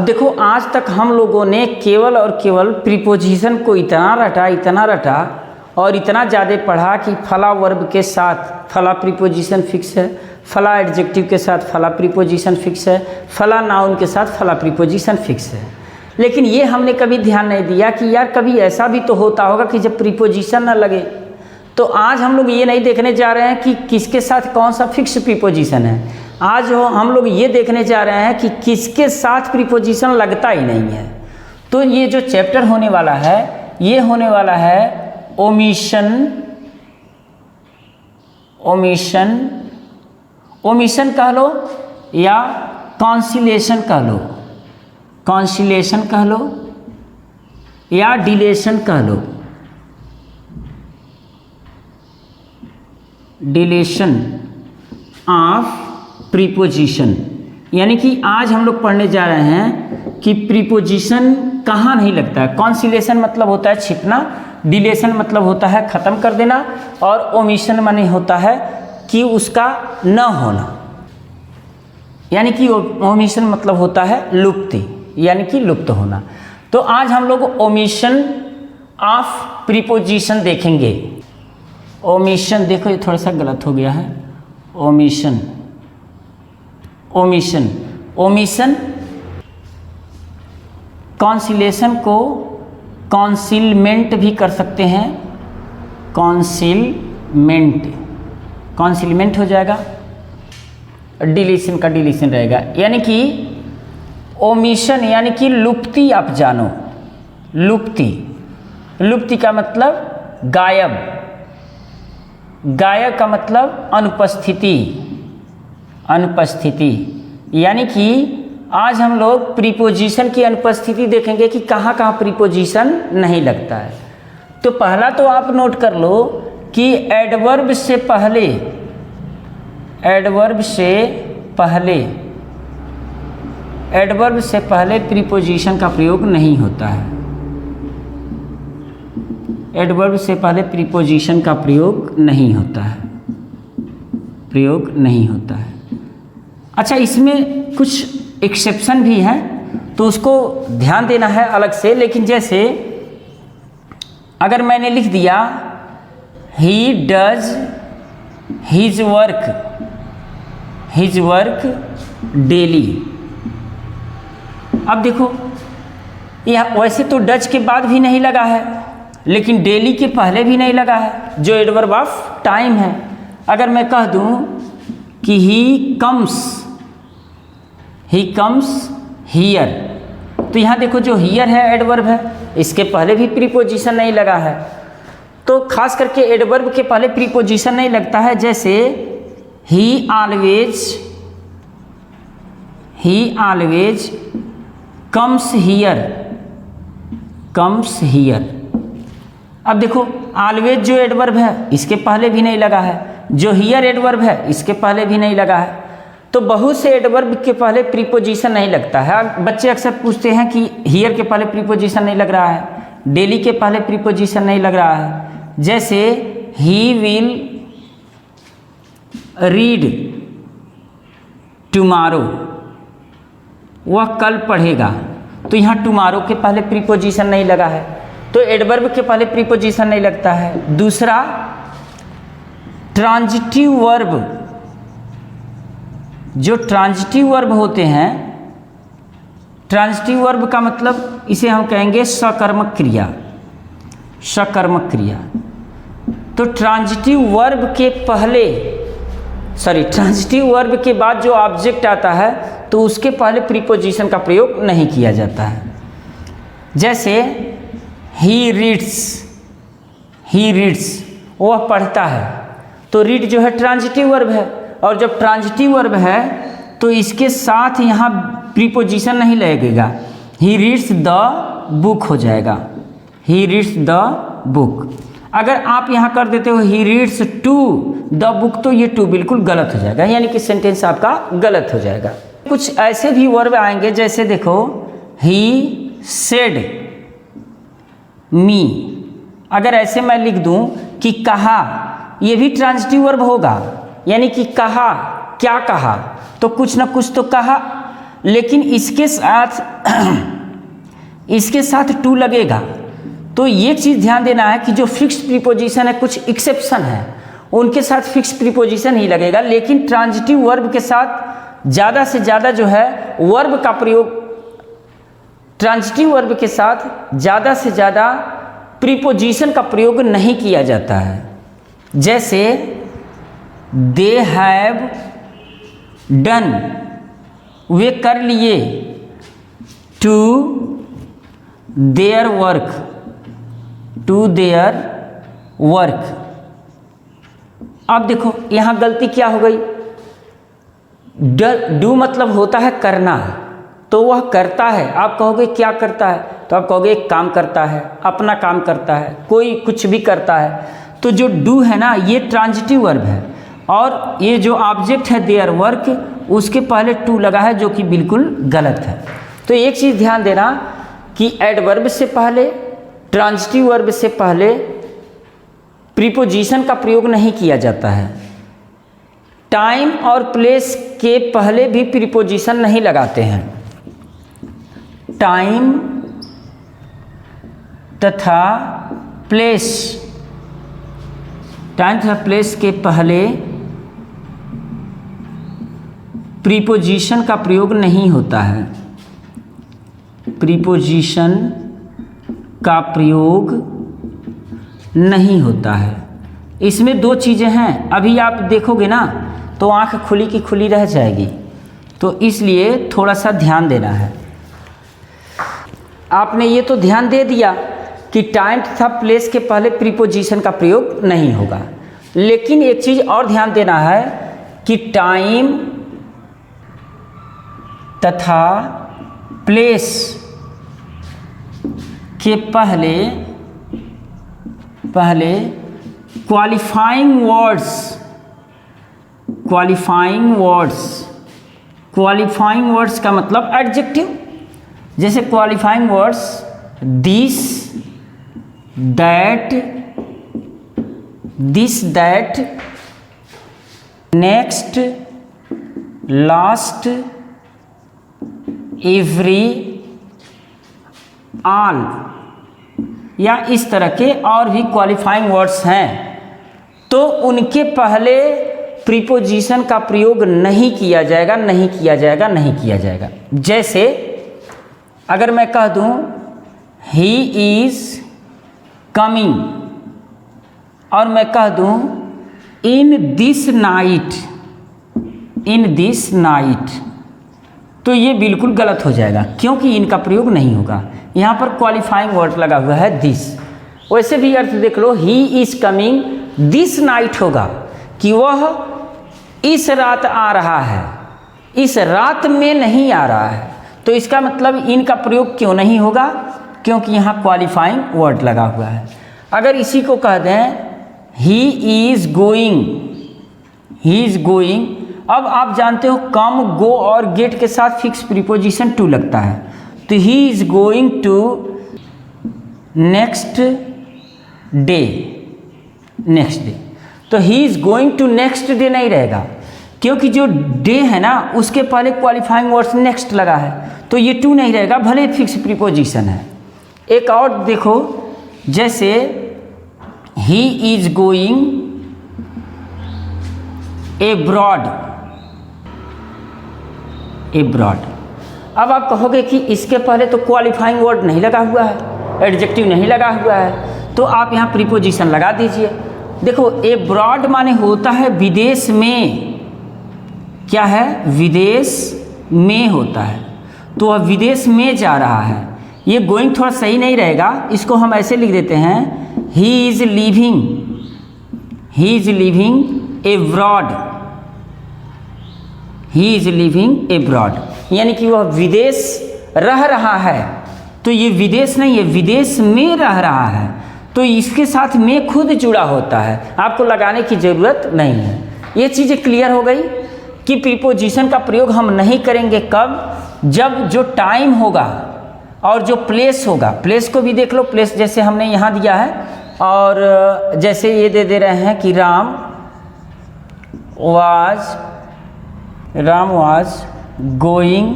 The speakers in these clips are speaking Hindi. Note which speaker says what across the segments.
Speaker 1: देखो, आज तक हम लोगों ने केवल और केवल प्रीपोजिशन को इतना रटा और इतना ज़्यादा पढ़ा कि फला वर्ब के साथ फला प्रीपोजिशन फिक्स है, फला एडजेक्टिव के साथ फला प्रीपोजिशन फिक्स है, फला नाउन के साथ फला प्रीपोजिशन फिक्स है। लेकिन ये हमने कभी ध्यान नहीं दिया कि यार कभी ऐसा भी तो होता होगा कि जब प्रीपोजिशन ना लगे। तो आज हम लोग ये नहीं देखने जा रहे हैं कि किसके साथ कौन सा फिक्स प्रीपोजिशन है, आज हम लोग ये देखने जा रहे हैं कि किसके साथ प्रीपोजिशन लगता ही नहीं है। तो ये जो चैप्टर होने वाला है ये होने वाला है ओमिशन कह लो या कॉन्सिलेशन कह लो, कॉन्सिलेशन कह लो या डिलेशन कह लो, डिलेशन ऑफ प्रीपोजिशन। यानी कि आज हम लोग पढ़ने जा रहे हैं कि प्रीपोजिशन कहाँ नहीं लगता है। कॉन्सिलेशन मतलब होता है छिपना, डिलेशन मतलब होता है ख़त्म कर देना, और ओमिशन माने होता है कि उसका न होना। यानी कि ओमिशन मतलब होता है लुप्ति, यानी कि लुप्त होना। तो आज हम लोग ओमिशन ऑफ प्रीपोजिशन देखेंगे। ओमिशन, देखो ये थोड़ा सा गलत हो गया है, ओमिशन कॉन्सिलेशन को कॉन्सिलमेंट भी कर सकते हैं, कॉन्सिलमेंट हो जाएगा, डिलीशन का डिलीशन रहेगा। यानी कि ओमिशन यानी कि लुप्ति, आप जानो लुप्ति का मतलब गायब, गायब का मतलब अनुपस्थिति। यानी कि आज हम लोग प्रीपोजिशन की अनुपस्थिति देखेंगे कि कहाँ कहाँ प्रीपोजिशन नहीं लगता है। तो पहला तो आप नोट कर लो कि एडवर्ब से पहले प्रीपोजिशन का प्रयोग नहीं होता है। एडवर्ब से पहले प्रीपोजिशन का प्रयोग नहीं होता है। अच्छा, इसमें कुछ एक्सेप्शन भी हैं तो उसको ध्यान देना है अलग से। लेकिन जैसे अगर मैंने लिख दिया he does his work daily. अब देखो, यह वैसे तो डज के बाद भी नहीं लगा है, लेकिन डेली के पहले भी नहीं लगा है, जो एडवर्ब ऑफ टाइम है। अगर मैं कह दूं कि ही कम्स हियर, तो यहाँ देखो जो हियर है एडवर्ब है, इसके पहले भी प्रीपोजिशन नहीं लगा है। तो खास करके एडवर्ब के पहले प्रीपोजिशन नहीं लगता है। जैसे ही ऑलवेज कम्स हियर। अब देखो, ऑलवेज जो एडवर्ब है इसके पहले भी नहीं लगा है, जो हियर एडवर्ब है इसके पहले भी नहीं लगा है। तो बहुत से एडवर्ब के पहले प्रीपोजिशन नहीं लगता है। बच्चे अक्सर पूछते हैं कि हियर के पहले प्रीपोजिशन नहीं लग रहा है, डेली के पहले प्रीपोजिशन नहीं लग रहा है। जैसे ही विल रीड टुमारो, वह कल पढ़ेगा, तो यहाँ टुमारो के पहले प्रीपोजिशन नहीं लगा है, तो एडवर्ब के पहले प्रीपोजिशन नहीं लगता है। दूसरा, ट्रांजिटिव वर्ब, जो ट्रांजिटिव वर्ब होते हैं, ट्रांजिटिव वर्ब का मतलब इसे हम कहेंगे सकर्मक क्रिया। तो ट्रांजिटिव वर्ब के बाद जो ऑब्जेक्ट आता है तो उसके पहले प्रीपोजिशन का प्रयोग नहीं किया जाता है। जैसे ही रीड्स, वह पढ़ता है, तो रीड जो है ट्रांजिटिव वर्ब है, और जब ट्रांजिटिव वर्ब है तो इसके साथ यहाँ प्रीपोजिशन नहीं लगेगा, ही रीड्स द बुक हो जाएगा, ही रीड्स द बुक। अगर आप यहाँ कर देते हो ही रीड्स टू द बुक, तो ये टू बिल्कुल गलत हो जाएगा, यानी कि सेंटेंस आपका गलत हो जाएगा। कुछ ऐसे भी वर्ब आएंगे, जैसे देखो ही सेड मी, अगर ऐसे मैं लिख दूं कि कहा, ये भी ट्रांजिटिव वर्ब होगा, यानी कि कहा, क्या कहा, तो कुछ ना कुछ तो कहा। लेकिन इसके साथ टू लगेगा। तो ये चीज़ ध्यान देना है कि जो फिक्स्ड प्रीपोजिशन है, कुछ एक्सेप्शन है, उनके साथ फिक्स प्रीपोजिशन ही लगेगा, लेकिन ट्रांजिटिव वर्ब के साथ ज़्यादा से ज़्यादा जो है वर्ब का प्रयोग, ट्रांजिटिव वर्ब के साथ ज़्यादा से ज़्यादा प्रीपोजिशन का प्रयोग नहीं किया जाता है। जैसे दे हैव डन, वे कर लिए, to their work, to their work. अब देखो यहाँ गलती क्या हो गई, डू मतलब होता है करना, तो वह करता है। आप कहोगे क्या करता है, तो आप कहोगे एक काम करता है, अपना काम करता है, कोई कुछ भी करता है। तो जो डू है ना, ये ट्रांजिटिव वर्ब है, और ये जो ऑब्जेक्ट है देयर वर्क, उसके पहले टू लगा है, जो कि बिल्कुल गलत है। तो एक चीज़ ध्यान देना कि एडवर्ब से पहले, ट्रांजिटिव वर्ब से पहले प्रीपोजिशन का प्रयोग नहीं किया जाता है। टाइम और प्लेस के पहले भी प्रीपोजिशन नहीं लगाते हैं। टाइम तथा प्लेस, टाइम तथा प्लेस के पहले प्रीपोजिशन का प्रयोग नहीं होता है। प्रीपोजिशन का प्रयोग नहीं होता है। इसमें दो चीज़ें हैं, अभी आप देखोगे ना तो आंख खुली की खुली रह जाएगी, तो इसलिए थोड़ा सा ध्यान देना है। आपने ये तो ध्यान दे दिया कि टाइम तथा प्लेस के पहले प्रीपोजिशन का प्रयोग नहीं होगा, लेकिन एक चीज़ और ध्यान देना है कि टाइम तथा प्लेस के पहले क्वालिफाइंग वर्ड्स, क्वालिफाइंग वर्ड्स का मतलब एडजेक्टिव। जैसे qualifying words this, that, next, last, every, all, या इस तरह के और भी क्वालिफाइंग वर्ड्स हैं, तो उनके पहले प्रीपोजिशन का प्रयोग नहीं किया जाएगा। जैसे अगर मैं कह दूं ही इज कमिंग, और मैं कह दूं इन दिस नाइट, तो ये बिल्कुल गलत हो जाएगा, क्योंकि इनका प्रयोग नहीं होगा। यहाँ पर क्वालिफाइंग वर्ड लगा हुआ है दिस। वैसे भी अर्थ देख लो, he is coming this night होगा कि वह इस रात आ रहा है, इस रात में नहीं आ रहा है। तो इसका मतलब इनका प्रयोग क्यों नहीं होगा, क्योंकि यहाँ क्वालिफाइंग वर्ड लगा हुआ है। अगर इसी को कह दें ही इज गोइंग, अब आप जानते हो कम, गो और गेट के साथ फिक्स प्रीपोजिशन टू लगता है, तो he is going to next day, तो he is going to next day नहीं रहेगा, क्योंकि जो डे है ना उसके पहले क्वालिफाइंग वर्ड्स नेक्स्ट लगा है, तो ये टू नहीं रहेगा, भले फिक्स प्रीपोजिशन है। एक और देखो, जैसे ही इज गोइंग एब्रॉड। अब आप कहोगे कि इसके पहले तो क्वालिफाइंग वर्ड नहीं लगा हुआ है, एडजेक्टिव नहीं लगा हुआ है, तो आप यहाँ प्रीपोजिशन लगा दीजिए। देखो एब्रॉड माने होता है विदेश में, क्या है, विदेश में होता है, तो वह विदेश में जा रहा है। ये गोइंग थोड़ा सही नहीं रहेगा, इसको हम ऐसे लिख देते हैं ही इज लिविंग एब्रॉड, यानी कि वह विदेश रह रहा है। तो ये विदेश नहीं है, विदेश में रह रहा है, तो इसके साथ में खुद जुड़ा होता है, आपको लगाने की ज़रूरत नहीं है। ये चीज़ें क्लियर हो गई कि प्रीपोजिशन का प्रयोग हम नहीं करेंगे कब, जब जो टाइम होगा और जो प्लेस होगा। प्लेस को भी देख लो, प्लेस जैसे हमने यहाँ दिया है, और जैसे ये दे रहे हैं कि Ram was going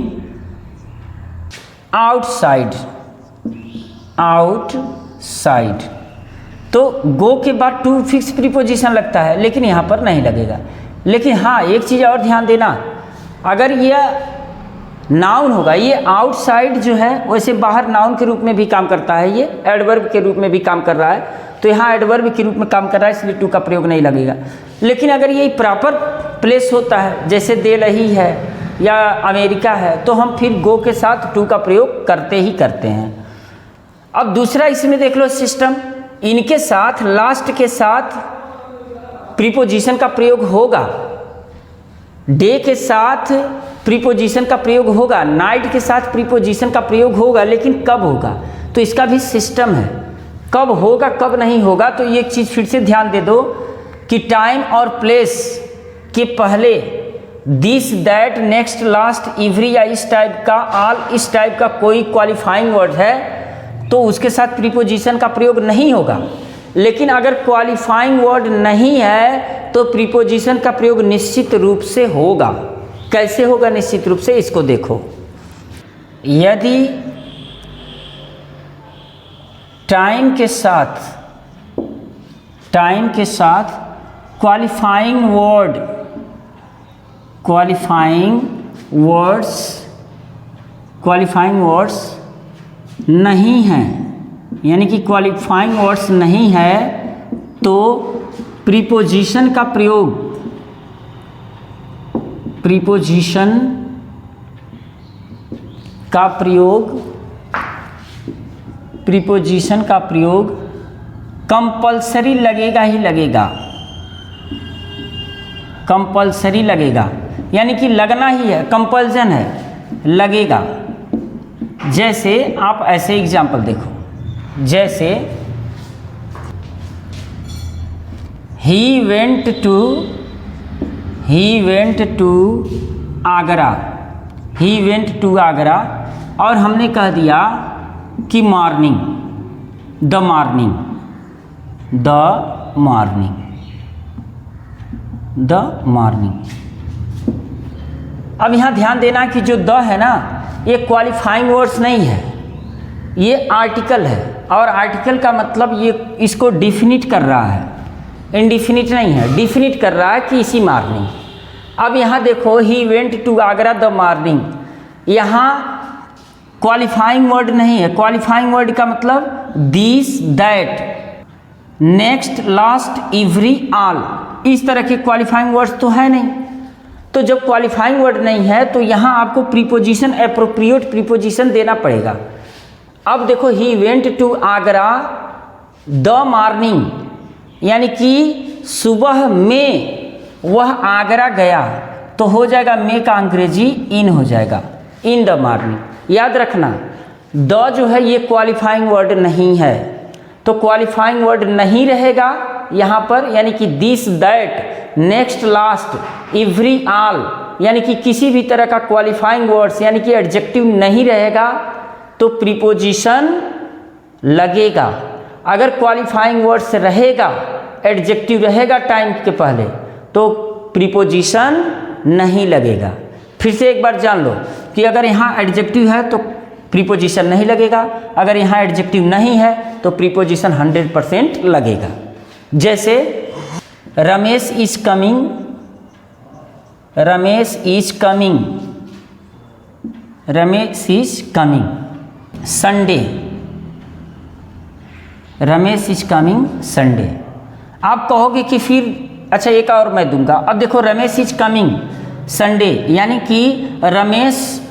Speaker 1: outside, outside. तो गो के बाद टू फिक्स प्रीपोजिशन लगता है, लेकिन यहाँ पर नहीं लगेगा। लेकिन हाँ, एक चीज़ और ध्यान देना, अगर यह नाउन होगा, ये आउटसाइड जो है वैसे बाहर नाउन के रूप में भी काम करता है, ये एडवर्ब के रूप में भी काम कर रहा है, तो यहाँ एडवर्ब के रूप में काम कर रहा है, इसलिए टू का प्रयोग नहीं लगेगा। लेकिन अगर ये प्रॉपर प्लेस होता है, जैसे दिल्ली है या अमेरिका है, तो हम फिर गो के साथ टू का प्रयोग करते ही करते हैं। अब दूसरा इसमें देख लो सिस्टम, इनके साथ लास्ट के साथ प्रीपोजिशन का प्रयोग होगा, डे के साथ प्रीपोजिशन का प्रयोग होगा, नाइट के साथ प्रीपोजिशन का प्रयोग होगा, लेकिन कब होगा, तो इसका भी सिस्टम है, कब होगा कब नहीं होगा। तो ये एक चीज़ फिर से ध्यान दे दो कि टाइम और प्लेस के पहले this, that, next, last, every या इस टाइप का, ऑल, इस टाइप का कोई क्वालिफाइंग वर्ड है तो उसके साथ प्रीपोजिशन का प्रयोग नहीं होगा। लेकिन अगर क्वालिफाइंग वर्ड नहीं है तो प्रीपोजिशन का प्रयोग निश्चित रूप से होगा। कैसे होगा निश्चित रूप से, इसको देखो। यदि टाइम के साथ क्वालिफाइंग वर्ड्स नहीं हैं, यानी कि क्वालिफाइंग वर्ड्स नहीं है, तो प्रीपोजिशन का प्रयोग कंपल्सरी लगेगा ही लगेगा, कंपल्सरी लगेगा, यानी कि लगना ही है, कंपल्सन है, लगेगा। जैसे आप ऐसे एग्जाम्पल देखो, जैसे ही वेंट टू आगरा, और हमने कह दिया कि द मॉर्निंग। अब यहाँ ध्यान देना कि जो द है ना, ये क्वालिफाइंग वर्ड्स नहीं है, ये आर्टिकल है, और आर्टिकल का मतलब ये इसको डिफिनिट कर रहा है, इंडिफिनिट नहीं है, डिफिनिट कर रहा है कि इसी मॉर्निंग। अब यहाँ देखो, he went to Agra the morning, यहाँ क्वालिफाइंग वर्ड नहीं है। क्वालिफाइंग वर्ड का मतलब this, that, next, last, every, all, इस तरह के क्वालिफाइंग वर्ड्स तो है नहीं। तो जब क्वालिफाइंग वर्ड नहीं है तो यहाँ आपको प्रीपोजिशन, एप्रोप्रिएट प्रीपोजिशन देना पड़ेगा। अब देखो, he went to Agra the morning, यानी कि सुबह में वह आगरा गया, तो हो जाएगा में का अंग्रेजी इन हो जाएगा, इन द मॉर्निंग। याद रखना, द जो है ये क्वालिफाइंग वर्ड नहीं है, तो क्वालिफाइंग वर्ड नहीं रहेगा यहाँ पर, यानी कि this, that, next, last, every, all, यानी कि किसी भी तरह का क्वालिफाइंग वर्ड्स यानी कि एडजेक्टिव नहीं रहेगा, तो प्रीपोजिशन लगेगा। अगर क्वालिफाइंग वर्ड्स रहेगा, एडजेक्टिव रहेगा टाइम के पहले, तो प्रीपोजिशन नहीं लगेगा। फिर से एक बार जान लो कि अगर यहाँ एडजेक्टिव है तो प्रीपोजिशन नहीं लगेगा, अगर यहाँ एडजेक्टिव नहीं है तो प्रीपोजिशन 100% लगेगा। जैसे Ramesh is coming, Ramesh is coming Sunday, Ramesh is coming Sunday. आप कहोगे कि फिर अच्छा एक और मैं दूंगा। अब देखो, रमेश इज कमिंग संडे, यानी कि रमेश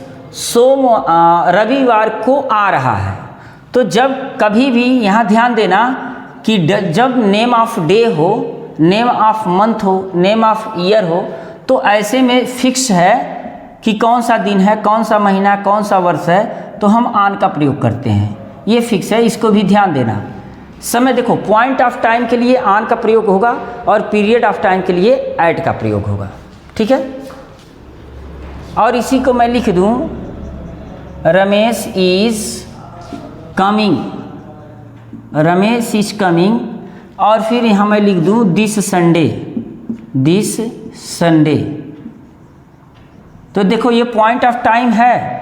Speaker 1: रविवार को आ रहा है। तो जब कभी भी यहाँ ध्यान देना कि जब नेम ऑफ डे हो, नेम ऑफ मंथ हो, नेम ऑफ ईयर हो, तो ऐसे में फिक्स है कि कौन सा दिन है, कौन सा महीना, कौन सा वर्ष है, तो हम ऑन का प्रयोग करते हैं, ये फिक्स है, इसको भी ध्यान देना। समय देखो, पॉइंट ऑफ टाइम के लिए ऑन का प्रयोग होगा और पीरियड ऑफ टाइम के लिए एट का प्रयोग होगा, ठीक है। और इसी को मैं लिख दूं, Ramesh is coming, Ramesh is coming, और फिर यहाँ मैं लिख दूं दिस संडे, दिस संडे। तो देखो, ये पॉइंट ऑफ टाइम है,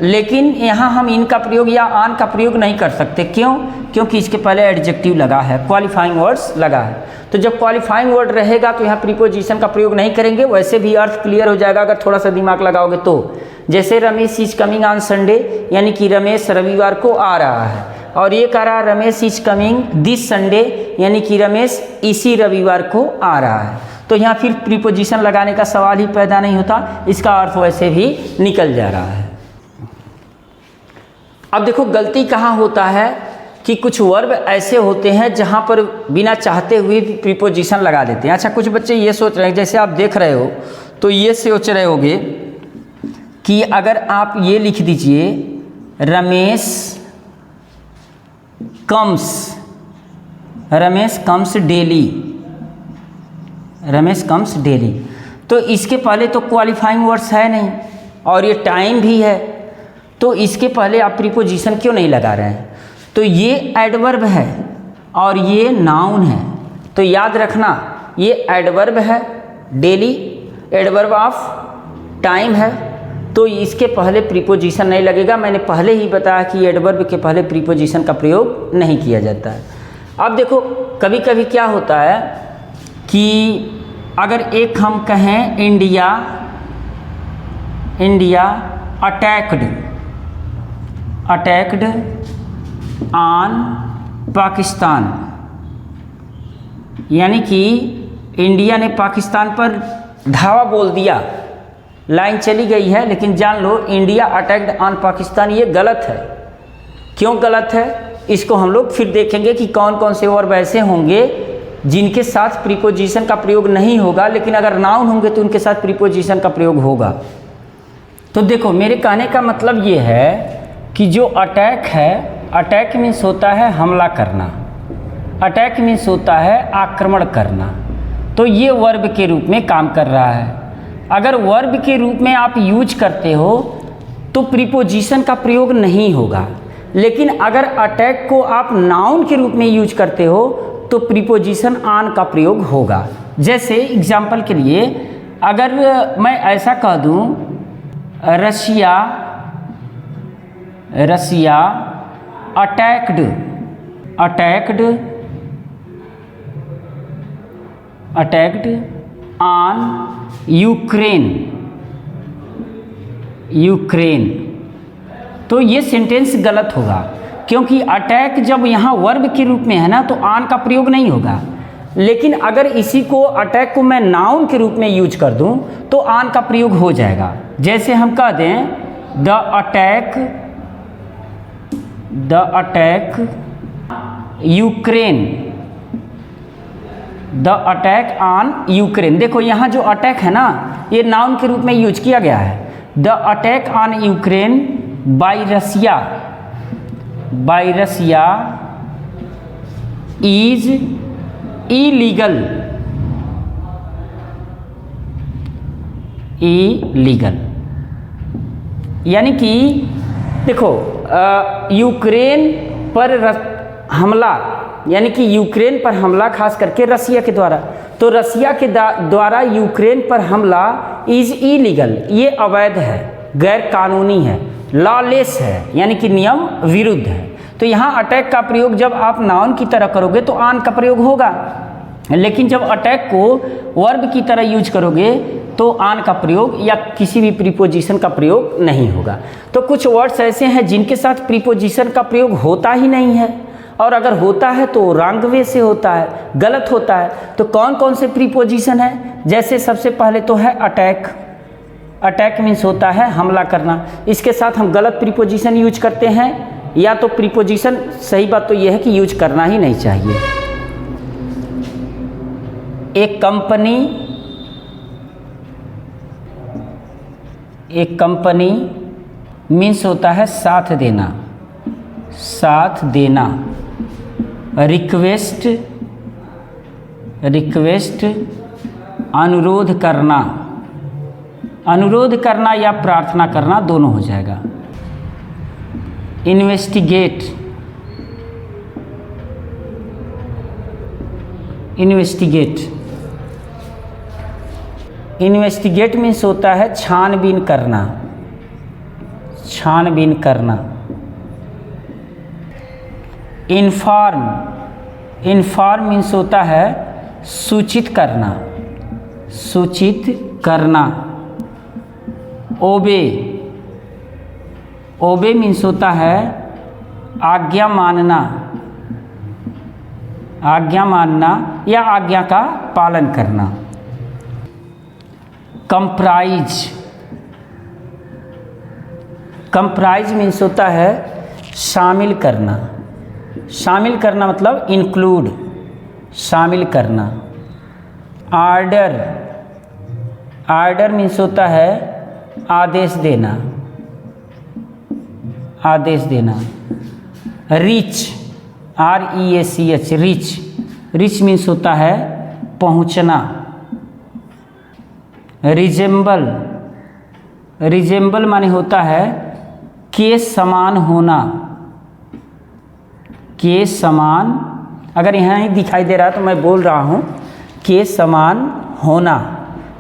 Speaker 1: लेकिन यहाँ हम इनका प्रयोग या आन का प्रयोग नहीं कर सकते। क्यों? क्योंकि इसके पहले एडजेक्टिव लगा है, क्वालिफाइंग वर्ड्स लगा है। तो जब क्वालिफाइंग वर्ड रहेगा तो यहाँ प्रीपोजिशन का प्रयोग नहीं करेंगे। वैसे भी अर्थ क्लियर हो जाएगा अगर थोड़ा सा दिमाग लगाओगे तो। जैसे Ramesh is coming on Sunday, यानी कि रमेश रविवार को आ रहा है, और ये कह रहा है Ramesh is coming this Sunday, यानी कि रमेश इसी रविवार को आ रहा है। तो यहाँ फिर प्रीपोजिशन लगाने का सवाल ही पैदा नहीं होता, इसका अर्थ वैसे भी निकल जा रहा है। अब देखो गलती कहाँ होता है कि कुछ वर्ब ऐसे होते हैं जहाँ पर बिना चाहते हुए भी प्रीपोजिशन लगा देते हैं। अच्छा, कुछ बच्चे ये सोच रहे हैं, जैसे आप देख रहे हो तो ये सोच रहे होगे कि अगर आप ये लिख दीजिए Ramesh comes daily, Ramesh comes daily, तो इसके पहले तो क्वालिफाइंग वर्ड्स है नहीं और ये टाइम भी है, तो इसके पहले आप प्रीपोजिशन क्यों नहीं लगा रहे हैं? तो ये एडवर्ब है और ये नाउन है, तो याद रखना ये एडवर्ब है डेली, एडवर्ब ऑफ टाइम है, तो इसके पहले प्रीपोजिशन नहीं लगेगा। मैंने पहले ही बताया कि एडवर्ब के पहले प्रीपोजिशन का प्रयोग नहीं किया जाता है। अब देखो कभी कभी क्या होता है कि अगर एक हम कहें इंडिया अटैक्ड ऑन पाकिस्तान, यानी कि इंडिया ने पाकिस्तान पर धावा बोल दिया, लाइन चली गई है, लेकिन जान लो इंडिया अटैक्ड ऑन पाकिस्तान ये गलत है। क्यों गलत है इसको हम लोग फिर देखेंगे कि कौन कौन से वर्ब ऐसे होंगे जिनके साथ प्रीपोजिशन का प्रयोग नहीं होगा, लेकिन अगर नाउन होंगे तो उनके साथ प्रीपोजिशन का प्रयोग होगा। तो देखो मेरे कहने का मतलब ये है कि जो अटैक है, अटैक मीन्स होता है हमला करना, अटैक मीन्स होता है आक्रमण करना, तो ये वर्ब के रूप में काम कर रहा है। अगर वर्ब के रूप में आप यूज करते हो तो प्रीपोजिशन का प्रयोग नहीं होगा, लेकिन अगर अटैक को आप नाउन के रूप में यूज करते हो तो प्रीपोजिशन ऑन का प्रयोग होगा। जैसे एग्जाम्पल के लिए अगर मैं ऐसा कह दूं रसिया अटैक्ड ऑन यूक्रेन, तो ये सेंटेंस गलत होगा, क्योंकि अटैक जब यहाँ वर्ब के रूप में है ना तो ऑन का प्रयोग नहीं होगा। लेकिन अगर इसी को अटैक को मैं नाउन के रूप में यूज कर दूं तो ऑन का प्रयोग हो जाएगा। जैसे हम कह दें द अटैक ऑन यूक्रेन, देखो यहाँ जो अटैक है ना ये नाउन के रूप में यूज किया गया है। The attack on Ukraine by Russia is illegal, यानी कि देखो यूक्रेन पर हमला, यानी कि यूक्रेन पर हमला खास करके रसिया के द्वारा, तो रसिया के द्वारा यूक्रेन पर हमला इज इलीगल, ये अवैध है, गैर कानूनी है, लॉलेस है, यानी कि नियम विरुद्ध है। तो यहाँ अटैक का प्रयोग जब आप नाउन की तरह करोगे तो ऑन का प्रयोग होगा, लेकिन जब अटैक को वर्ब की तरह यूज करोगे तो ऑन का प्रयोग या किसी भी प्रीपोजिशन का प्रयोग नहीं होगा। तो कुछ वर्ड्स ऐसे हैं जिनके साथ प्रीपोजिशन का प्रयोग होता ही नहीं है, और अगर होता है तो रॉन्ग वे से होता है, गलत होता है। तो कौन कौन से प्रीपोजिशन है? जैसे सबसे पहले तो है अटैक मीन्स होता है हमला करना, इसके साथ हम गलत प्रीपोजिशन यूज करते हैं, या तो प्रीपोजिशन, सही बात तो यह है कि यूज करना ही नहीं चाहिए। एक कंपनी मीन्स होता है साथ देना, रिक्वेस्ट अनुरोध करना या प्रार्थना करना दोनों हो जाएगा। इन्वेस्टिगेट मीन्स होता है छानबीन छानबीन करना। इन्फॉर्म, इन्फॉर्म मीन्स होता है सूचित करना, सूचित करना। ओबे, ओबे मीन्स होता है आज्ञा मानना, आज्ञा मानना या आज्ञा का पालन करना। कंप्राइज, कंप्राइज मीन्स होता है शामिल करना, शामिल करना मतलब इंक्लूड, शामिल करना। आर्डर, आर्डर मीन्स होता है आदेश देना, आदेश देना। Reach, REACH, reach, reach means होता है पहुंचना। रिजेंबल, रिजेंबल माने होता है के समान होना, के समान, अगर यहाँ ही दिखाई दे रहा है तो मैं बोल रहा हूँ के समान होना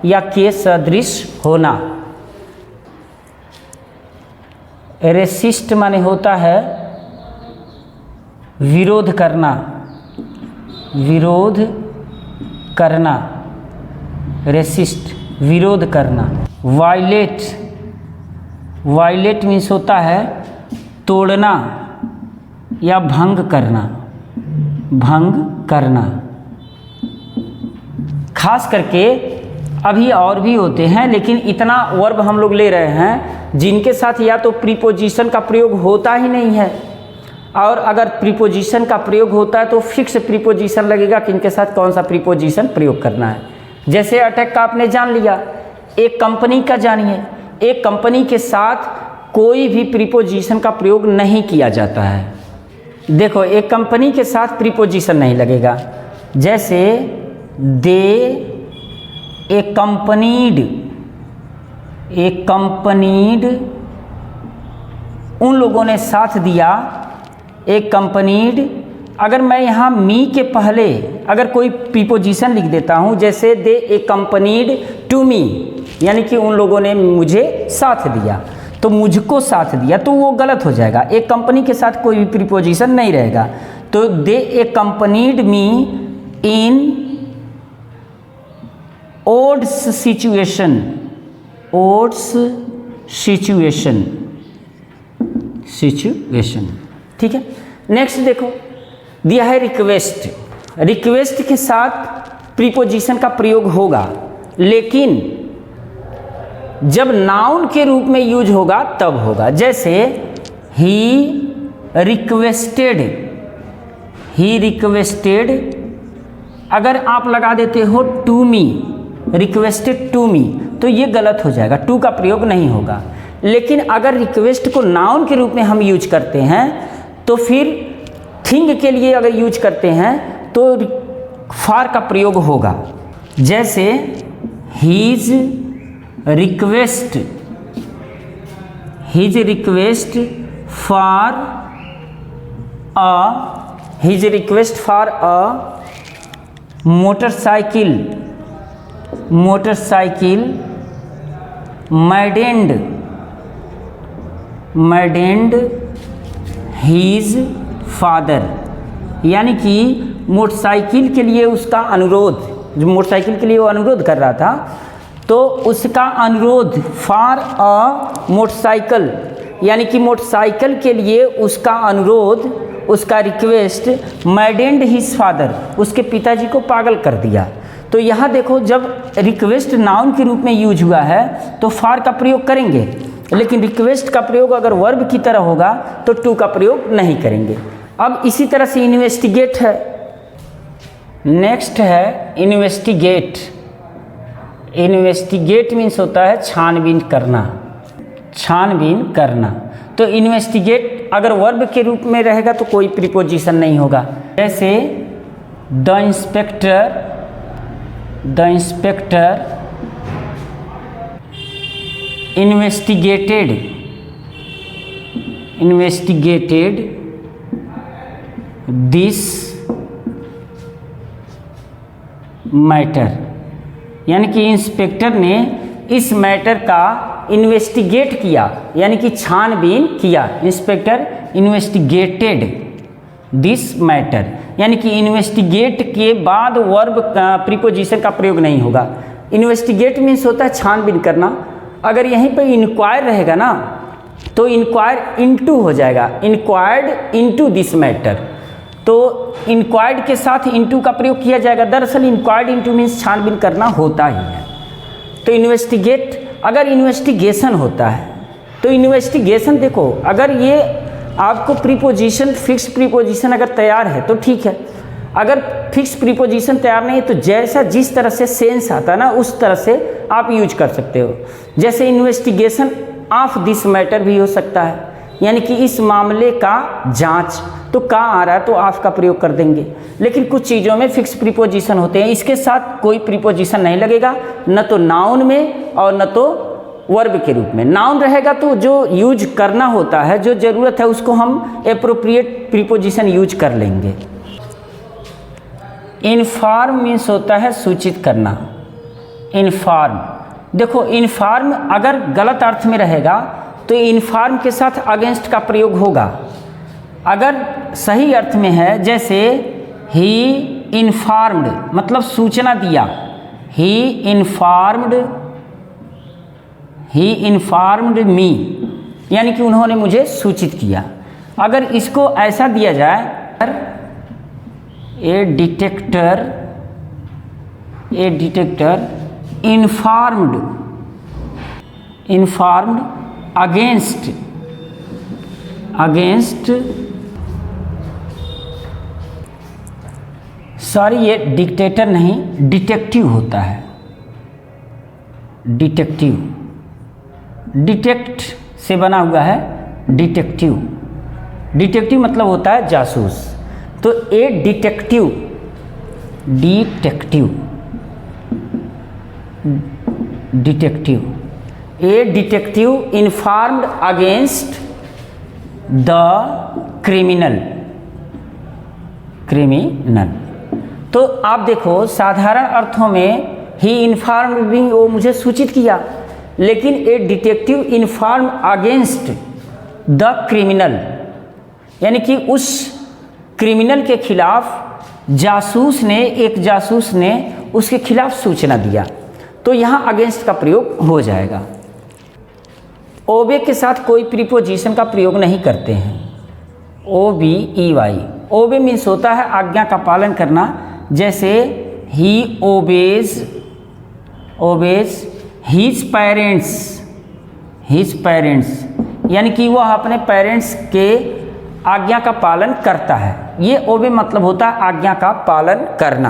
Speaker 1: या के सदृश होना। रेसिस्ट माने होता है विरोध करना, विरोध करना, रेसिस्ट विरोध करना। वायलेट, वायलेट मीन्स होता है तोड़ना या भंग करना, भंग करना। खास करके अभी और भी होते हैं, लेकिन इतना वर्ब हम लोग ले रहे हैं जिनके साथ या तो प्रीपोजिशन का प्रयोग होता ही नहीं है, और अगर प्रीपोजिशन का प्रयोग होता है तो फिक्स प्रीपोजिशन लगेगा कि इनके साथ कौन सा प्रीपोजिशन प्रयोग करना है। जैसे अटैक का आपने जान लिया, एक कंपनी का जानिए, एक कंपनी के साथ कोई भी प्रीपोजिशन का प्रयोग नहीं किया जाता है। देखो, एक कंपनी के साथ प्रीपोजिशन नहीं लगेगा। जैसे दे ए कंपनीड, ए कंपनीड, उन लोगों ने साथ दिया। एक कंपनीड, अगर मैं यहाँ मी के पहले अगर कोई प्रीपोजिशन लिख देता हूँ, जैसे दे ए कंपनीड टू मी, यानी कि उन लोगों ने मुझे साथ दिया, तो मुझको साथ दिया, तो वो गलत हो जाएगा। एक कंपनी के साथ कोई भी प्रीपोजिशन नहीं रहेगा। तो they accompanied me in odds situation, odds situation, situation, ठीक है। नेक्स्ट देखो, दिया है रिक्वेस्ट। रिक्वेस्ट के साथ प्रीपोजिशन का प्रयोग होगा, लेकिन जब नाउन के रूप में यूज होगा तब होगा। जैसे ही रिक्वेस्टेड, ही रिक्वेस्टेड, अगर आप लगा देते हो to me, requested to me, तो ये गलत हो जाएगा, टू का प्रयोग नहीं होगा। लेकिन अगर रिक्वेस्ट को नाउन के रूप में हम यूज करते हैं तो फिर थिंग के लिए अगर यूज करते हैं तो फॉर का प्रयोग होगा। जैसे his request, his request for a, his request for a motorcycle, motorcycle maddened, maddened his father, यानी कि मोटरसाइकिल के लिए उसका अनुरोध, जो मोटरसाइकिल के लिए वो अनुरोध कर रहा था, तो उसका अनुरोध फॉर अ मोटरसाइकिल, यानी कि मोटरसाइकिल के लिए उसका अनुरोध, उसका रिक्वेस्ट मैडेंड हिज फादर, उसके पिताजी को पागल कर दिया। तो यहाँ देखो, जब रिक्वेस्ट नाउन के रूप में यूज हुआ है तो फॉर का प्रयोग करेंगे, लेकिन रिक्वेस्ट का प्रयोग अगर वर्ब की तरह होगा तो टू का प्रयोग नहीं करेंगे। अब इसी तरह से इन्वेस्टिगेट है। नेक्स्ट है इन्वेस्टिगेट। इन्वेस्टिगेट मीन्स होता है छानबीन करना, छानबीन करना। तो इन्वेस्टिगेट अगर वर्ब के रूप में रहेगा तो कोई प्रीपोजिशन नहीं होगा। जैसे the inspector, the inspector investigated, investigated this matter, यानी कि इंस्पेक्टर ने इस मैटर का इन्वेस्टिगेट किया, यानी कि छानबीन किया, इंस्पेक्टर इन्वेस्टिगेटेड दिस मैटर, यानी कि इन्वेस्टिगेट के बाद वर्ब प्रीपोजिशन का प्रयोग नहीं होगा। इन्वेस्टिगेट मीन्स होता है छानबीन करना, अगर यहीं पर इंक्वायर रहेगा ना तो इंक्वायर इनटू हो जाएगा, इंक्वायर्ड इनटू दिस मैटर, तो इंक्वायर्ड के साथ इनटू का प्रयोग किया जाएगा। दरअसल इंक्वायर्ड इनटू मीन्स छानबीन करना होता ही है। तो इन्वेस्टिगेट, अगर इन्वेस्टिगेशन होता है तो इन्वेस्टिगेशन, देखो अगर ये आपको प्रीपोजिशन फिक्स प्रीपोजिशन अगर तैयार है तो ठीक है, अगर फिक्स प्रीपोजिशन तैयार नहीं है तो जैसा जिस तरह से सेंस आता है ना उस तरह से आप यूज कर सकते हो। जैसे इन्वेस्टिगेशन ऑफ दिस मैटर भी हो सकता है, यानी कि इस मामले का जांच, तो का आ रहा है तो ऑफ का प्रयोग कर देंगे। लेकिन कुछ चीज़ों में फिक्स प्रीपोजिशन होते हैं, इसके साथ कोई प्रीपोजिशन नहीं लगेगा, न तो नाउन में और न तो वर्ब के रूप में। नाउन रहेगा तो जो यूज करना होता है, जो ज़रूरत है उसको हम एप्रोप्रिएट प्रीपोजिशन यूज कर लेंगे। इन्फॉर्म मीन्स होता है सूचित करना। इन्फॉर्म, देखो इन्फॉर्म अगर गलत अर्थ में रहेगा तो इन्फॉर्म के साथ अगेंस्ट का प्रयोग होगा। अगर सही अर्थ में है, जैसे ही इन्फॉर्म्ड मतलब सूचना दिया, ही इन्फॉर्म्ड मी, यानी कि उन्होंने मुझे सूचित किया। अगर इसको ऐसा दिया जाए, ए डिटेक्टर इन्फॉर्म्ड अगेंस्ट सॉरी, ये डिक्टेटर नहीं डिटेक्टिव होता है। डिटेक्ट से बना हुआ है डिटेक्टिव मतलब होता है जासूस। तो a detective a detective informed against the criminal. तो आप देखो साधारण अर्थों में ही इन्फॉर्म्ड मी, वो मुझे सूचित किया, लेकिन a detective inform against the criminal, यानी कि उस क्रिमिनल के खिलाफ एक जासूस ने उसके खिलाफ सूचना दिया, तो यहाँ अगेंस्ट का प्रयोग हो जाएगा। ओबे के साथ कोई प्रीपोजिशन का प्रयोग नहीं करते हैं। OBEY, ओबे मीन्स होता है आज्ञा का पालन करना। जैसे ही ओबेज हिज पेरेंट्स, यानी कि वह अपने पेरेंट्स के आज्ञा का पालन करता है। ये ओबे मतलब होता है आज्ञा का पालन करना।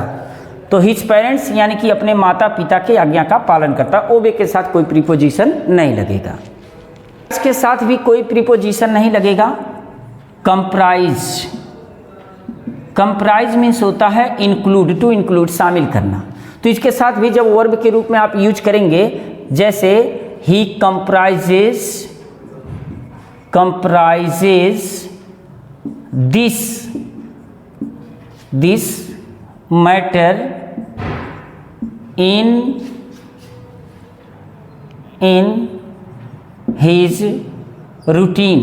Speaker 1: तो हिज पेरेंट्स यानी कि अपने माता पिता के आज्ञा का पालन करता है। ओबे के साथ कोई प्रीपोजिशन नहीं लगेगा। इसके साथ भी कोई प्रीपोजिशन नहीं लगेगा। कंप्राइज मीन्स होता है इंक्लूड, टू इंक्लूड शामिल करना। तो इसके साथ भी जब वर्ब के रूप में आप यूज करेंगे, जैसे he comprises this matter in his routine,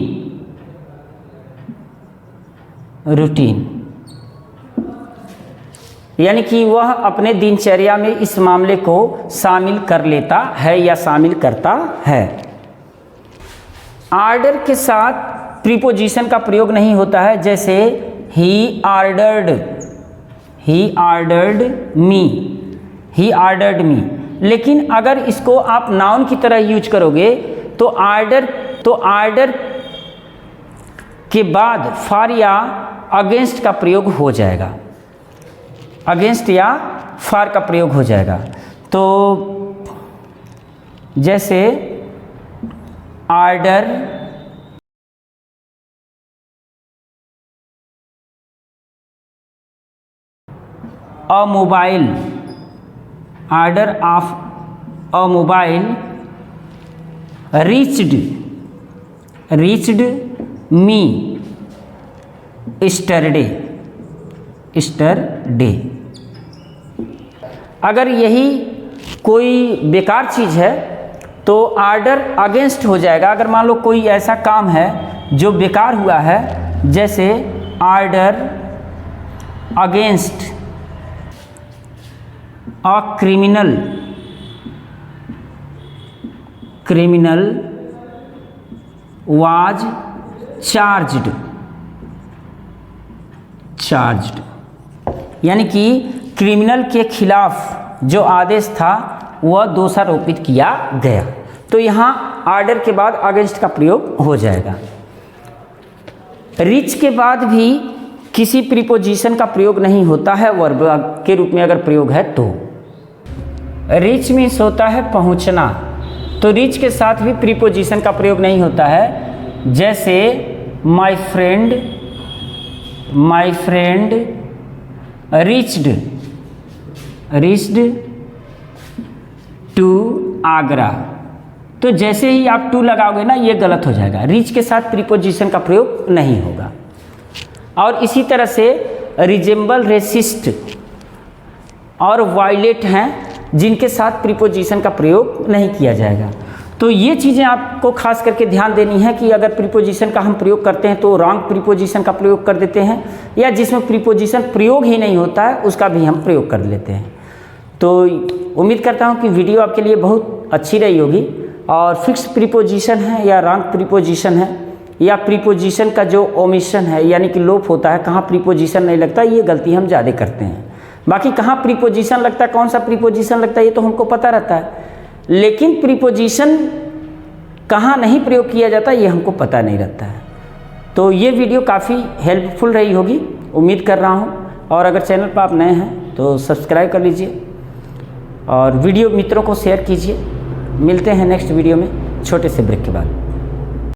Speaker 1: यानी कि वह अपने दिनचर्या में इस मामले को शामिल कर लेता है या शामिल करता है। ऑर्डर के साथ प्रीपोजिशन का प्रयोग नहीं होता है। जैसे ही ऑर्डर्ड मी, लेकिन अगर इसको आप नाउन की तरह यूज करोगे तो ऑर्डर के बाद फॉर या अगेंस्ट का प्रयोग हो जाएगा, अगेंस्ट या फॉर का प्रयोग हो जाएगा। तो जैसे order a mobile, order of a mobile reached me yesterday. अगर यही कोई बेकार चीज़ है तो आर्डर अगेंस्ट हो जाएगा। अगर मान लो कोई ऐसा काम है जो बेकार हुआ है, जैसे order against a criminal was charged, यानी कि क्रिमिनल के खिलाफ जो आदेश था वह दोषारोपित किया गया, तो यहाँ आर्डर के बाद अगेंस्ट का प्रयोग हो जाएगा। रीच के बाद भी किसी प्रीपोजिशन का प्रयोग नहीं होता है वर्ब के रूप में अगर प्रयोग है तो। रीच मीन्स होता है पहुंचना, तो रीच के साथ भी प्रीपोजिशन का प्रयोग नहीं होता है। जैसे my friend reached to Agra, तो जैसे ही आप टू लगाओगे ना ये गलत हो जाएगा, रीच के साथ प्रीपोजिशन का प्रयोग नहीं होगा। और इसी तरह से रिजेंबल, रेसिस्ट और वायलेट हैं जिनके साथ प्रीपोजिशन का प्रयोग नहीं किया जाएगा। तो ये चीज़ें आपको खास करके ध्यान देनी है कि अगर प्रीपोजिशन का हम प्रयोग करते हैं तो रॉन्ग प्रीपोजिशन का प्रयोग कर देते हैं, या जिसमें प्रीपोजिशन प्रयोग ही नहीं होता है उसका भी हम प्रयोग कर लेते हैं। तो उम्मीद करता हूँ कि वीडियो आपके लिए बहुत अच्छी रही होगी। और फिक्स प्रीपोजिशन है या रॉन्ग प्रीपोजिशन है या प्रीपोजिशन का जो ओमिशन है यानी कि लोप होता है, कहाँ प्रीपोजिशन नहीं लगता, ये गलती हम ज़्यादा करते हैं। बाकी कहाँ प्रीपोजिशन लगता है, कौन सा प्रीपोजिशन लगता है ये तो हमको पता रहता है, लेकिन प्रीपोजिशन कहाँ नहीं प्रयोग किया जाता ये हमको पता नहीं रहता है। तो ये वीडियो काफ़ी हेल्पफुल रही होगी, उम्मीद कर रहा हूँ। और अगर चैनल पर आप नए हैं तो सब्सक्राइब कर लीजिए और वीडियो मित्रों को शेयर कीजिए। मिलते हैं नेक्स्ट वीडियो में छोटे से ब्रेक के बाद।